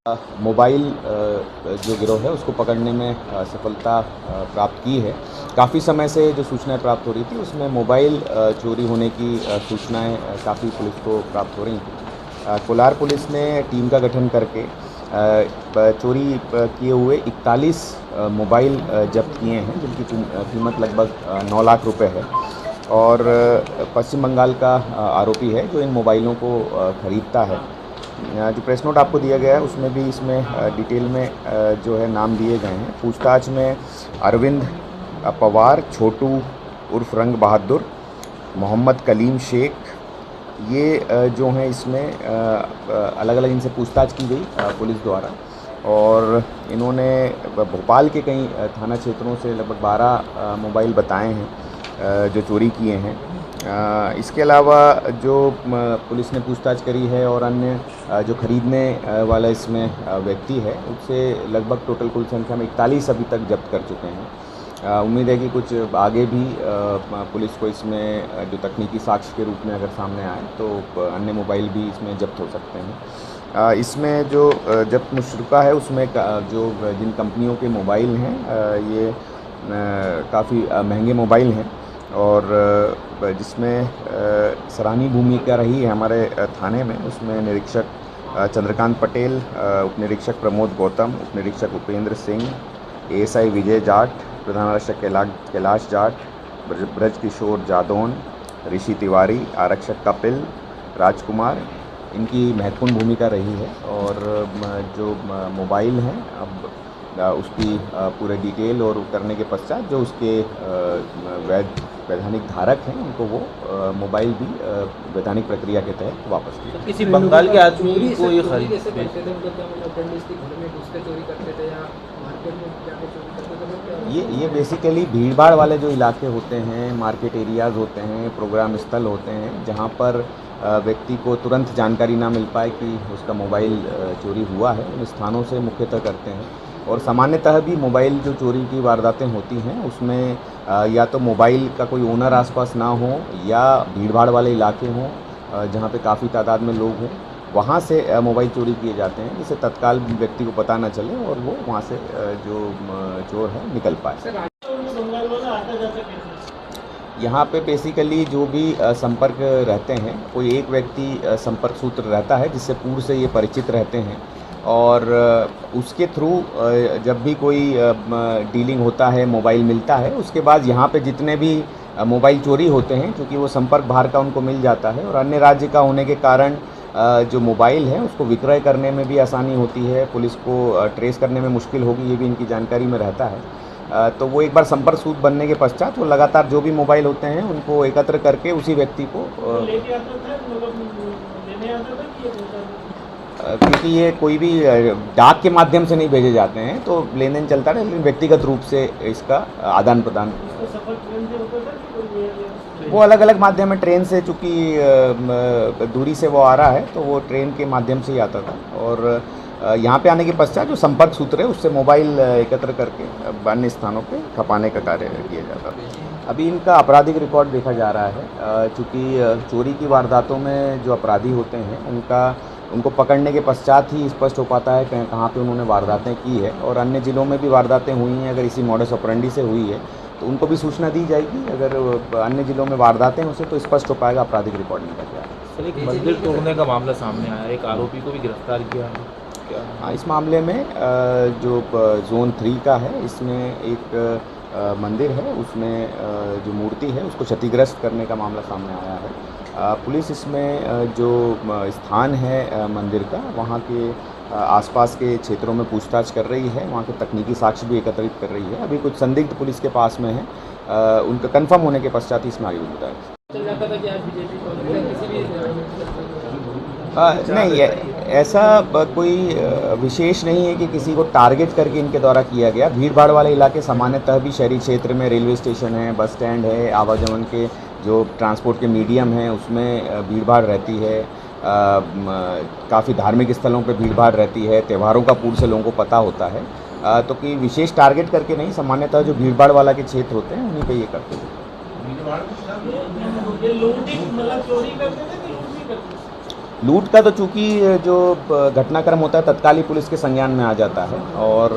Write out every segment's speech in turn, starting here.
Mobile जो गिरोह है उसको पकड़ने में सफलता प्राप्त की है। काफ़ी समय से जो सूचनाएं प्राप्त हो रही थी उसमें मोबाइल चोरी होने की सूचनाएं काफ़ी पुलिस को प्राप्त हो रही थी। कोलार पुलिस ने टीम का गठन करके चोरी किए हुए 41 मोबाइल जब्त किए हैं, जिनकी कीमत लगभग 9 लाख रुपए है। और पश्चिम बंगाल का आरोपी है जो इन मोबाइलों को खरीदता है। जो प्रेस नोट आपको दिया गया है उसमें भी इसमें डिटेल में जो है नाम दिए गए हैं। पूछताछ में अरविंद पवार, छोटू उर्फ रंग बहादुर, मोहम्मद कलीम शेख, ये जो हैं इसमें अलग अलग इनसे पूछताछ की गई पुलिस द्वारा। और इन्होंने भोपाल के कई थाना क्षेत्रों से लगभग 12 मोबाइल बताए हैं जो चोरी किए हैं। इसके अलावा जो पुलिस ने पूछताछ करी है और अन्य जो खरीदने वाला इसमें व्यक्ति है उससे लगभग टोटल कुल संख्या में 41 अभी तक जब्त कर चुके हैं। उम्मीद है कि कुछ आगे भी पुलिस को इसमें जो तकनीकी साक्ष्य के रूप में अगर सामने आए तो अन्य मोबाइल भी इसमें जब्त हो सकते हैं। इसमें जो जब्त मुशतरका है उसमें जो जिन कंपनियों के मोबाइल हैं ये काफ़ी महंगे मोबाइल हैं और जिसमें सराहनीय भूमिका रही है हमारे थाने में। उसमें निरीक्षक चंद्रकांत पटेल, उप निरीक्षक प्रमोद गौतम, उप निरीक्षक उपेंद्र सिंह, एएसआई विजय जाट, प्रधान आरक्षक कैलाश जाट, ब्रज किशोर जादौन, ऋषि तिवारी, आरक्षक कपिल राजकुमार, इनकी महत्वपूर्ण भूमिका रही है। और जो मोबाइल हैं अब उसकी पूरे डिटेल और करने के पश्चात जो उसके वैधानिक धारक हैं उनको वो मोबाइल भी वैधानिक प्रक्रिया के तहत वापस किए। तो किसी बंगाल के आदमी को ये खरीद कैसे करते थे, मतलब क्या मतलब डंडिस्टिक घर में घुस के चोरी करते थे या मार्केट में जाके चोरी करते थे, मतलब क्या? ये बेसिकली भीड़-भाड़ वाले जो इलाके होते हैं, मार्केट एरियाज़ होते हैं, प्रोग्राम स्थल होते हैं, जहाँ पर व्यक्ति को तुरंत जानकारी ना मिल पाए कि उसका मोबाइल चोरी हुआ है, उन स्थानों से मुख्यतः करते हैं। और सामान्यतः भी मोबाइल जो चोरी की वारदातें होती हैं उसमें या तो मोबाइल का कोई ओनर आसपास ना हो या भीड़-भाड़ वाले इलाके हों जहाँ पे काफ़ी तादाद में लोग हों, वहाँ से मोबाइल चोरी किए जाते हैं, जिससे तत्काल व्यक्ति को पता ना चले और वो वहाँ से जो चोर है निकल पाए। यहाँ पे बेसिकली जो भी संपर्क रहते हैं, कोई एक व्यक्ति संपर्क सूत्र रहता है जिससे पूर्व से ये परिचित रहते हैं और उसके थ्रू जब भी कोई डीलिंग होता है, मोबाइल मिलता है, उसके बाद यहाँ पे जितने भी मोबाइल चोरी होते हैं, क्योंकि वो संपर्क बाहर का उनको मिल जाता है और अन्य राज्य का होने के कारण जो मोबाइल है उसको विक्रय करने में भी आसानी होती है, पुलिस को ट्रेस करने में मुश्किल होगी, ये भी इनकी जानकारी में रहता है। तो वो एक बार संपर्क सूत्र बनने के पश्चात वो लगातार जो भी मोबाइल होते हैं उनको एकत्र करके उसी व्यक्ति को क्योंकि ये कोई भी डाक के माध्यम से नहीं भेजे जाते हैं तो लेन देन चलता है, लेकिन व्यक्तिगत रूप से इसका आदान प्रदान वो अलग अलग माध्यम है। ट्रेन से चूँकि दूरी से वो आ रहा है तो वो ट्रेन के माध्यम से ही आता था और यहाँ पे आने के पश्चात जो संपर्क सूत्र है उससे मोबाइल एकत्र करके अन्य स्थानों पे खपाने का कार्य किया जाता था। अभी इनका आपराधिक रिकॉर्ड देखा जा रहा है, चूँकि चोरी की वारदातों में जो अपराधी होते हैं उनको पकड़ने के पश्चात ही स्पष्ट हो पाता है कहाँ पे उन्होंने वारदातें की है और अन्य ज़िलों में भी वारदातें हुई हैं। अगर इसी मॉडस ऑपरेंडी से हुई है तो उनको भी सूचना दी जाएगी। अगर अन्य ज़िलों में वारदातें उसे तो स्पष्ट हो पाएगा आपराधिक रिकॉर्ड निकल जाएगा। सर, एक मंदिर तोड़ने का मामला सामने आया, एक आरोपी को भी गिरफ्तार किया है क्या? हाँ, इस मामले में जो जोन 3 का है इसमें एक मंदिर है, उसमें जो मूर्ति है उसको क्षतिग्रस्त करने का मामला सामने आया है। पुलिस इसमें जो स्थान है मंदिर का वहाँ के आसपास के क्षेत्रों में पूछताछ कर रही है, वहाँ के तकनीकी साक्ष्य भी एकत्रित कर रही है। अभी कुछ संदिग्ध पुलिस के पास में है, उनका कंफर्म होने के पश्चात ही इसमें आगे बताया चल जाता था कि आज बीजेपी कांग्रेस किसी भी नहीं, ऐसा कोई विशेष नहीं है कि किसी को टारगेट करके इनके द्वारा किया गया। भीड़ भाड़ वाले इलाके सामान्यतः भी शहरी क्षेत्र में रेलवे स्टेशन है, बस स्टैंड है, आवागमन के जो ट्रांसपोर्ट के मीडियम हैं उसमें भीड़ भाड़ रहती है। काफ़ी धार्मिक स्थलों पे भीड़ भाड़ रहती है, त्योहारों का पूर्व से लोगों को पता होता है। तो कि विशेष टारगेट करके नहीं, सामान्यतः जो भीड़ भाड़ वाला के क्षेत्र होते हैं उन्हीं पे ये करते हैं। लूट का तो चूँकि जो घटनाक्रम होता है तत्काल ही पुलिस के संज्ञान में आ जाता है और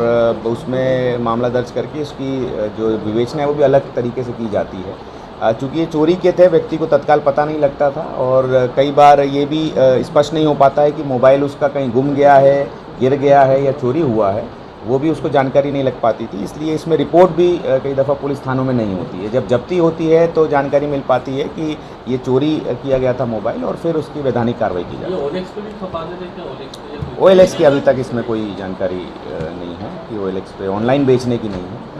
उसमें मामला दर्ज करके उसकी जो विवेचना है वो भी अलग तरीके से की जाती है। चूँकि ये चोरी के थे, व्यक्ति को तत्काल पता नहीं लगता था और कई बार ये भी स्पष्ट नहीं हो पाता है कि मोबाइल उसका कहीं गुम गया है, गिर गया है या चोरी हुआ है, वो भी उसको जानकारी नहीं लग पाती थी। इसलिए इसमें रिपोर्ट भी कई दफ़ा पुलिस थानों में नहीं होती है। जब जब्ती होती है तो जानकारी मिल पाती है कि ये चोरी किया गया था मोबाइल और फिर उसकी वैधानिक कार्रवाई की जाती है। OLX पे भी खपा देते क्या? OLX पे OLX की अभी तक इसमें कोई जानकारी नहीं है कि OLX पे ऑनलाइन बेचने की नहीं है।